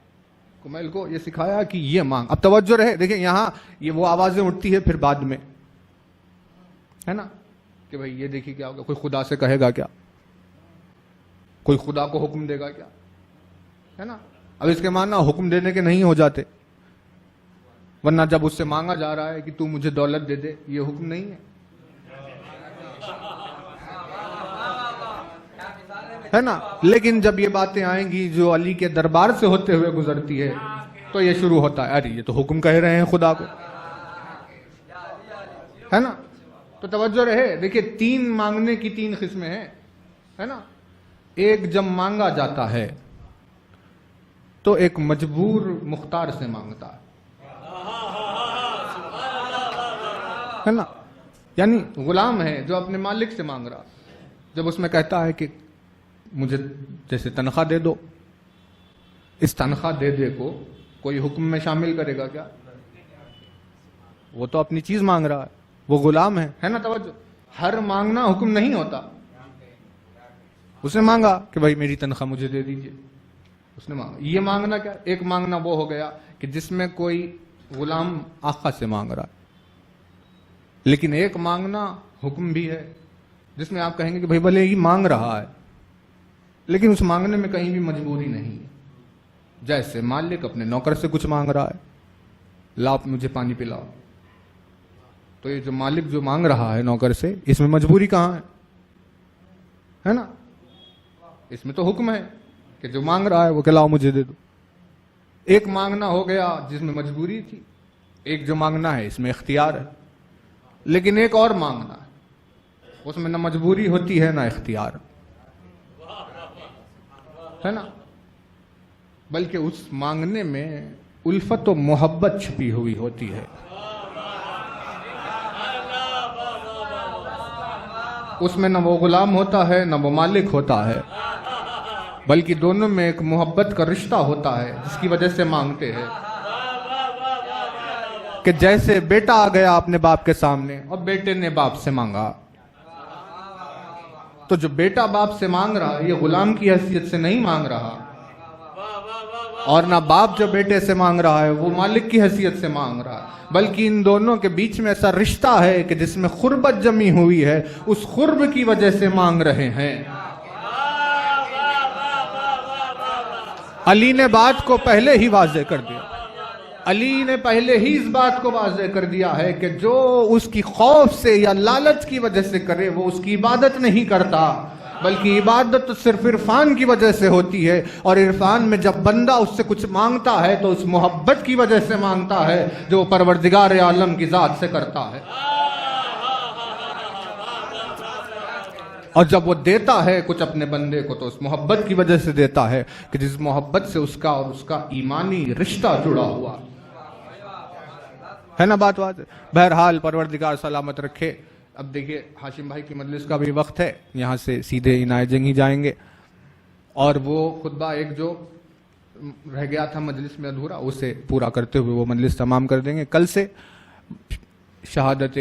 Speaker 3: کمیل کو یہ سکھایا کہ یہ مانگ۔ اب توجہ رہے، دیکھیں یہاں یہ وہ آوازیں اٹھتی ہے پھر بعد میں، ہے نا، کہ بھئی یہ دیکھیے کیا ہوگا، کوئی خدا سے کہے گا کیا، کوئی خدا کو حکم دے گا کیا، ہے نا۔ اب اس کے معنی حکم دینے کے نہیں ہو جاتے، ورنہ جب اس سے مانگا جا رہا ہے کہ تو مجھے دولت دے دے، یہ حکم نہیں ہے نا۔ لیکن جب یہ باتیں آئیں گی جو علی کے دربار سے ہوتے ہوئے گزرتی ہے تو یہ شروع ہوتا ہے، ارے یہ تو حکم کہہ رہے ہیں خدا کو، ہے نا۔ تو توجہ رہے، دیکھیں تین مانگنے کی تین قسمیں ہیں، ہے نا۔ ایک جب مانگا جاتا ہے تو ایک مجبور مختار سے مانگتا ہے نا، یعنی غلام ہے جو اپنے مالک سے مانگ رہا، جب اس میں کہتا ہے کہ مجھے جیسے تنخواہ دے دو، اس تنخواہ دے دے کو کوئی حکم میں شامل کرے گا کیا؟ وہ تو اپنی چیز مانگ رہا ہے، وہ غلام ہے نا۔ توجہ، ہر مانگنا حکم نہیں ہوتا۔ اس نے مانگا کہ بھائی میری تنخواہ مجھے دے دیجئے، اس نے مانگا، یہ مانگنا کیا؟ ایک مانگنا وہ ہو گیا کہ جس میں کوئی غلام آقا سے مانگ رہا ہے، لیکن ایک مانگنا حکم بھی ہے جس میں آپ کہیں گے کہ بھائی بھلے ہی مانگ رہا ہے لیکن اس مانگنے میں کہیں بھی مجبوری نہیں ہے، جیسے مالک اپنے نوکر سے کچھ مانگ رہا ہے، لا مجھے پانی پلاؤ، تو یہ جو مالک جو مانگ رہا ہے نوکر سے، اس میں مجبوری کہاں ہے نا؟ اس میں تو حکم ہے کہ جو مانگ رہا ہے وہ کہ لاؤ مجھے دے دو۔ ایک مانگنا ہو گیا جس میں مجبوری تھی، ایک جو مانگنا ہے اس میں اختیار ہے، لیکن ایک اور مانگنا ہے اس میں نہ مجبوری ہوتی ہے نہ اختیار، ہے نا، بلکہ اس مانگنے میں الفت و محبت چھپی ہوئی ہوتی ہے۔ اس میں نہ وہ غلام ہوتا ہے نہ وہ مالک ہوتا ہے، بلکہ دونوں میں ایک محبت کا رشتہ ہوتا ہے جس کی وجہ سے مانگتے ہیں۔ کہ جیسے بیٹا آ گیا اپنے باپ کے سامنے اور بیٹے نے باپ سے مانگا، تو تو جو بیٹا باپ سے مانگ رہا ہے یہ غلام کی حیثیت سے نہیں مانگ رہا، اور نہ باپ جو بیٹے سے مانگ رہا ہے وہ مالک کی حیثیت سے مانگ رہا ہے، بلکہ ان دونوں کے بیچ میں ایسا رشتہ ہے کہ جس میں قربت جمی ہوئی ہے، اس قرب کی وجہ سے مانگ رہے ہیں۔ علی نے بات کو پہلے ہی واضح کر دیا، علی نے پہلے ہی اس بات کو واضح کر دیا ہے کہ جو اس کی خوف سے یا لالچ کی وجہ سے کرے وہ اس کی عبادت نہیں کرتا، بلکہ عبادت صرف عرفان کی وجہ سے ہوتی ہے، اور عرفان میں جب بندہ اس سے کچھ مانگتا ہے تو اس محبت کی وجہ سے مانگتا ہے جو وہ پروردگار عالم کی ذات سے کرتا ہے، اور جب وہ دیتا ہے کچھ اپنے بندے کو تو اس محبت کی وجہ سے دیتا ہے کہ جس محبت سے اس کا اور اس کا ایمانی رشتہ جڑا ہوا ہے نا بات بات۔ بہرحال پروردگار سلامت رکھے۔ اب دیکھیے ہاشم بھائی کی مجلس کا بھی وقت ہے، یہاں سے سیدھے عنایت جنگی جائیں گے، اور وہ خطبہ ایک جو رہ گیا تھا مجلس میں ادھورا اسے پورا کرتے ہوئے وہ مجلس تمام کر دیں گے۔ کل سے شہادت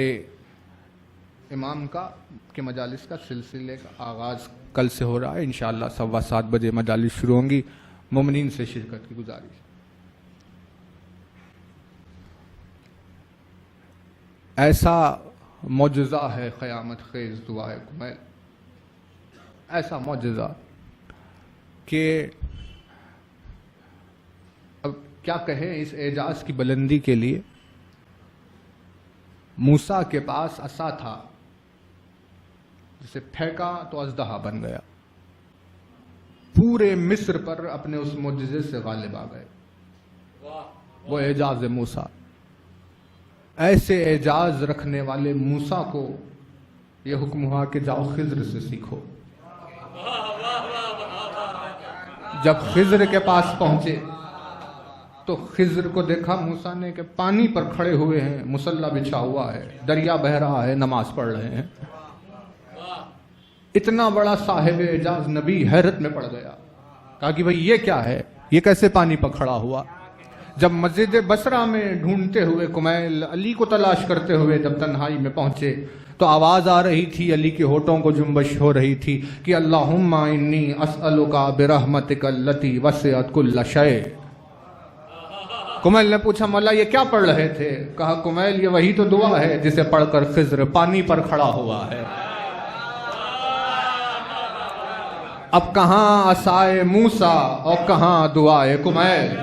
Speaker 3: امام کے مجالس کا سلسلے کا آغاز کل سے ہو رہا ہے، انشاءاللہ 7:15 بجے مجالس شروع ہوں گی، مومنین سے شرکت کی گزارش۔ ایسا معجزہ ہے قیامت خیز دعائے کمیل، ایسا معجزہ کہ اب کیا کہیں اس اعجاز کی بلندی کے لیے۔ موسیٰ کے پاس عصا تھا، جسے پھینکا تو اژدہا بن گیا، پورے مصر پر اپنے اس معجزے سے غالب آ گئے، وہ اعجاز موسیٰ۔ ایسے اعجاز رکھنے والے موسیٰ کو یہ حکم ہوا کہ جاؤ خضر سے سیکھو۔ جب خضر کے پاس پہنچے تو خضر کو دیکھا موسیٰ نے کہ پانی پر کھڑے ہوئے ہیں، مصلی بچھا ہوا ہے، دریا بہہ رہا ہے، نماز پڑھ رہے ہیں۔ اتنا بڑا صاحب اعجاز نبی حیرت میں پڑ گیا، کہا کہ بھئی یہ کیا ہے، یہ کیسے پانی پر کھڑا ہوا؟ جب مسجد بصرہ میں ڈھونڈتے ہوئے کمیل علی کو تلاش کرتے ہوئے جب تنہائی میں پہنچے تو آواز آ رہی تھی، علی کے ہونٹوں کو جنبش ہو رہی تھی کہ اللہم انی اسألک برحمتک التی وسعت کل شیء۔ کمیل نے پوچھا مولا یہ کیا پڑھ رہے تھے؟ کہا کمیل یہ وہی تو دعا ہے جسے پڑھ کر خضر پانی پر کھڑا ہوا ہے۔ اب کہاں عصائے موسیٰ اور کہاں دعائے کمیل؟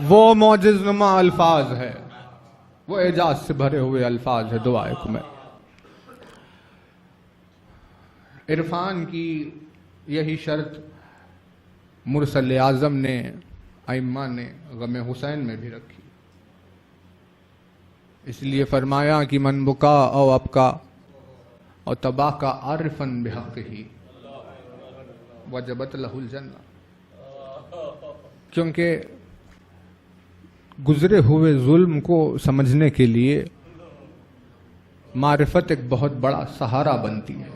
Speaker 3: وہ معجز نما الفاظ ہے، وہ اعجاز سے بھرے ہوئے الفاظ ہے دعائے کمیل۔ عرفان کی یہی شرط مرسل اعظم نے، ائمہ نے غم حسین میں بھی رکھی، اس لیے فرمایا کہ من بکا او ابکا او تبا کا عارفن بحق ہی وجبت لہ الجنہ، کیونکہ گزرے ہوئے ظلم کو سمجھنے کے لیے معرفت ایک بہت بڑا سہارا بنتی ہے،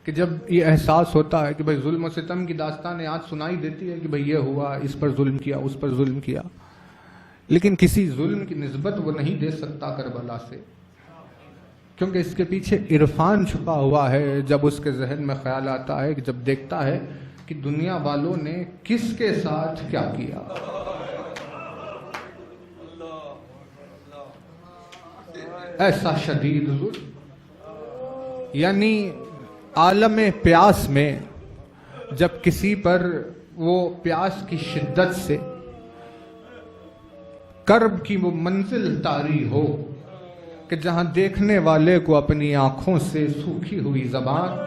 Speaker 3: کہ جب یہ احساس ہوتا ہے کہ بھئی ظلم و ستم کی داستانیں آج سنائی دیتی ہے کہ بھئی یہ ہوا، اس پر ظلم کیا، اس پر ظلم کیا، لیکن کسی ظلم کی نسبت وہ نہیں دے سکتا کربلا سے، کیونکہ اس کے پیچھے عرفان چھپا ہوا ہے۔ جب اس کے ذہن میں خیال آتا ہے کہ جب دیکھتا ہے کہ دنیا والوں نے کس کے ساتھ کیا کیا، ایسا شدید ظلم، یعنی عالم پیاس میں جب کسی پر وہ پیاس کی شدت سے کرب کی وہ منزل طاری ہو کہ جہاں دیکھنے والے کو اپنی آنکھوں سے سوکھی ہوئی زبان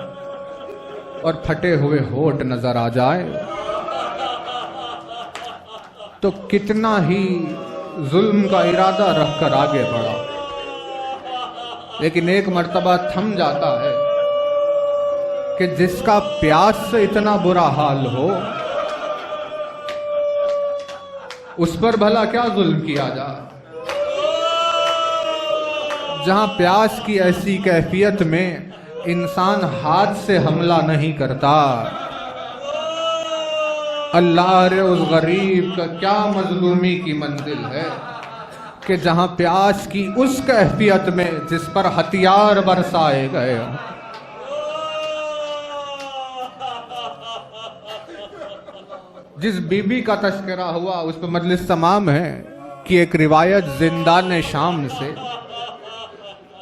Speaker 3: اور پھٹے ہوئے ہونٹ نظر آ جائے، تو کتنا ہی ظلم کا ارادہ رکھ کر آگے بڑھا، لیکن ایک مرتبہ تھم جاتا ہے کہ جس کا پیاس سے اتنا برا حال ہو اس پر بھلا کیا ظلم کیا جائے۔ جہاں پیاس کی ایسی کیفیت میں انسان ہاتھ سے حملہ نہیں کرتا، اللہ رے اس غریب کا کیا مظلومی کی منزل ہے کہ جہاں پیاس کی اس کیفیت میں جس پر ہتھیار برسائے گئے ہوں۔ جس بی بی کا تذکرہ ہوا اس پہ مجلس تمام ہے کہ ایک روایت زندان شام سے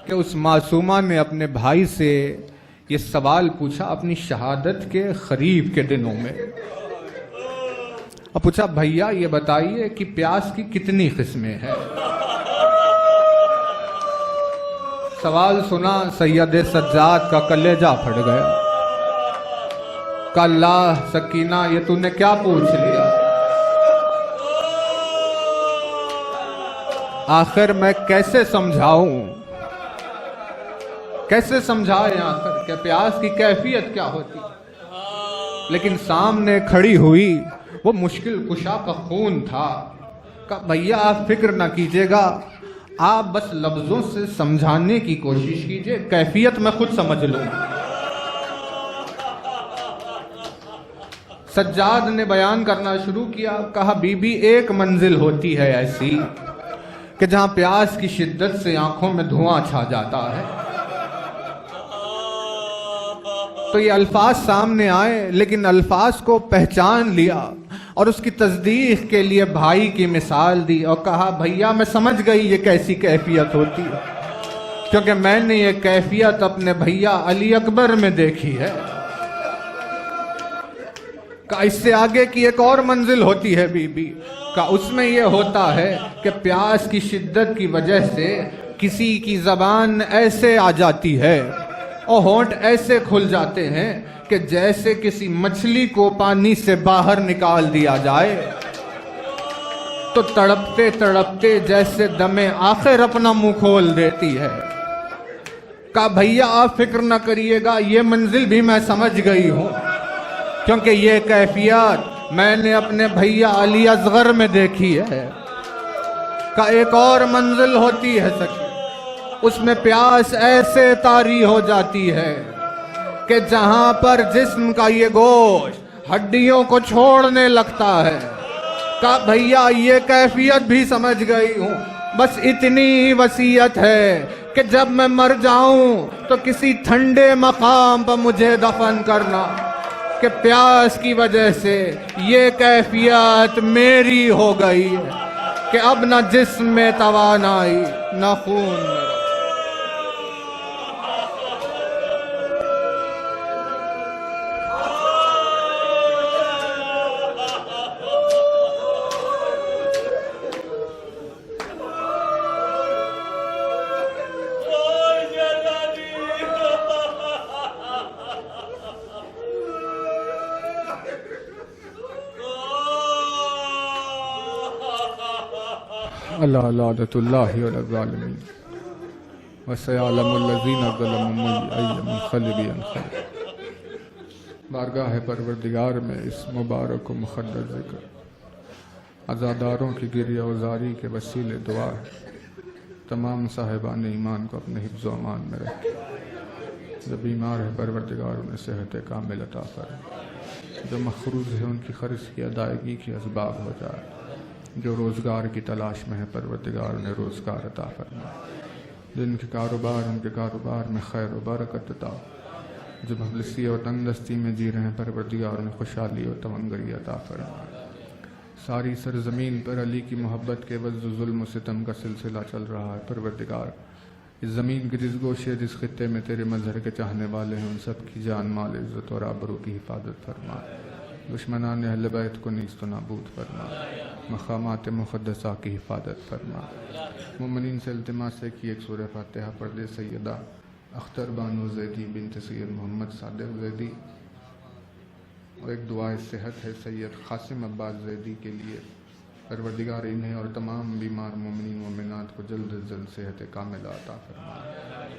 Speaker 3: کہ اس معصومہ نے اپنے بھائی سے یہ سوال پوچھا اپنی شہادت کے قریب کے دنوں میں، اور پوچھا بھیا یہ بتائیے کہ پیاس کی کتنی قسمیں ہیں؟ سوال سنا سید سجاد کا کلیجہ پھٹ گیا، کہ اللہ سکینہ یہ تو نے کیا پوچھ لیا؟ آخر میں کیسے سمجھاؤں، کیسے سمجھائیں آخر کہ پیاس کی کیفیت کیا ہوتی؟ لیکن سامنے کھڑی ہوئی وہ مشکل کشا کا خون تھا، کہا بھیا آپ فکر نہ کیجئے گا، آپ بس لفظوں سے سمجھانے کی کوشش کیجئے، کیفیت میں خود سمجھ لوں۔ سجاد نے بیان کرنا شروع کیا، کہا بی بی ایک منزل ہوتی ہے ایسی کہ جہاں پیاس کی شدت سے آنکھوں میں دھواں چھا جاتا ہے۔ تو یہ الفاظ سامنے آئے لیکن الفاظ کو پہچان لیا اور اس کی تصدیق کے لیے بھائی کی مثال دی اور کہا بھیا میں سمجھ گئی یہ کیسی کیفیت ہوتی ہے، کیونکہ میں نے یہ کیفیت اپنے بھیا علی اکبر میں دیکھی ہے۔ کہ اس سے آگے کی ایک اور منزل ہوتی ہے بی بی، کہ اس میں یہ ہوتا ہے کہ پیاس کی شدت کی وجہ سے کسی کی زبان ایسے آ جاتی ہے اور ہونٹ ایسے کھل جاتے ہیں کہ جیسے کسی مچھلی کو پانی سے باہر نکال دیا جائے تو تڑپتے تڑپتے جیسے دم آخر اپنا منہ کھول دیتی ہے۔ کہا بھیا آپ فکر نہ کریے گا، یہ منزل بھی میں سمجھ گئی ہوں، کیونکہ یہ کیفیت میں نے اپنے بھیا علی اصغر میں دیکھی ہے۔ کہ ایک اور منزل ہوتی ہے سچی، اس میں پیاس ایسے طاری ہو جاتی ہے کہ جہاں پر جسم کا یہ گوشت ہڈیوں کو چھوڑنے لگتا ہے۔ کہا بھیا یہ کیفیت بھی سمجھ گئی ہوں، بس اتنی وصیت ہے کہ جب میں مر جاؤں تو کسی ٹھنڈے مقام پر مجھے دفن کرنا، کہ پیاس کی وجہ سے یہ کیفیت میری ہو گئی ہے کہ اب نہ جسم میں توانائی نہ خون میں۔ اللہ لعنت اللہ علی الظالمین وسیعلم الذین ظلموا ای منقلب ینقلب۔ بارگاہ پروردگار میں اس مبارک و مقدس ذکر عزاداروں کی گریہ وزاری کے وسیلے دعا ہے تمام صاحبان ایمان کو اپنے حفظ و امان میں رکھے، جو بیمار ہے پروردگار انہیں صحت کامل عطا فرمائے، جو مخروض ہے ان کی قرض کی ادائیگی کی اسباب ہو جائے، جو روزگار کی تلاش میں ہے پروردگار انہیں روزگار عطا فرمائے، جن کے کاروبار ان کے کاروبار میں خیر و برکت عطا، جو مفلسی اور تنگ دستی میں جی رہے ہیں پروردگار انہیں خوشحالی اور تمنگری عطا فرمائے۔ ساری سرزمین پر علی کی محبت کے عوض ظلم و ستم کا سلسلہ چل رہا ہے، پروردگار اس زمین کے جس گوشے جس خطے میں تیرے مظہر کے چاہنے والے ہیں ان سب کی جان مال عزت اور آبرو کی حفاظت فرما، دشمنان اہل بیت کو نیست و نابود فرما، مقامات مقدسہ کی حفاظت فرما۔ مومنین سے التماس ہے کہ ایک سورہ فاتحہ پڑھ دے سیدہ اختر بانو زیدی بنت سید محمد صادق زیدی، اور ایک دعائے صحت ہے سید قاسم عباس زیدی کے لیے، پروردگار انہیں اور تمام بیمار مومنین مومنات کو جلد از جلد صحت کاملہ عطا فرمائے۔